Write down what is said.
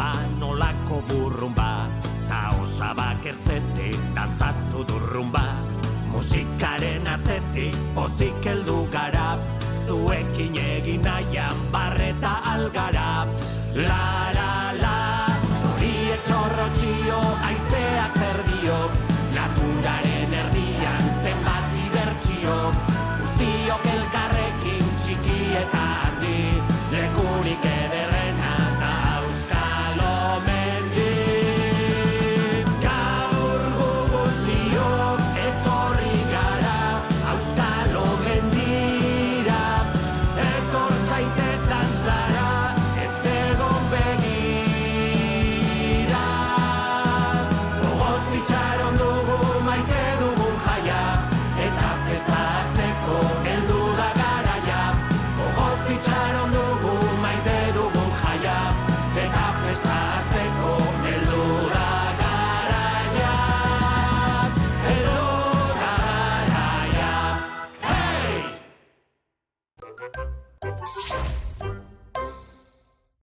ba, nolako burrumba, ta osabak ertzetik dantzatu durrumba. Musikaren atzetik pozik heldu gara, zuekin egin nahian barreta algara. La, la, la, txoriek txorrotxio, aiz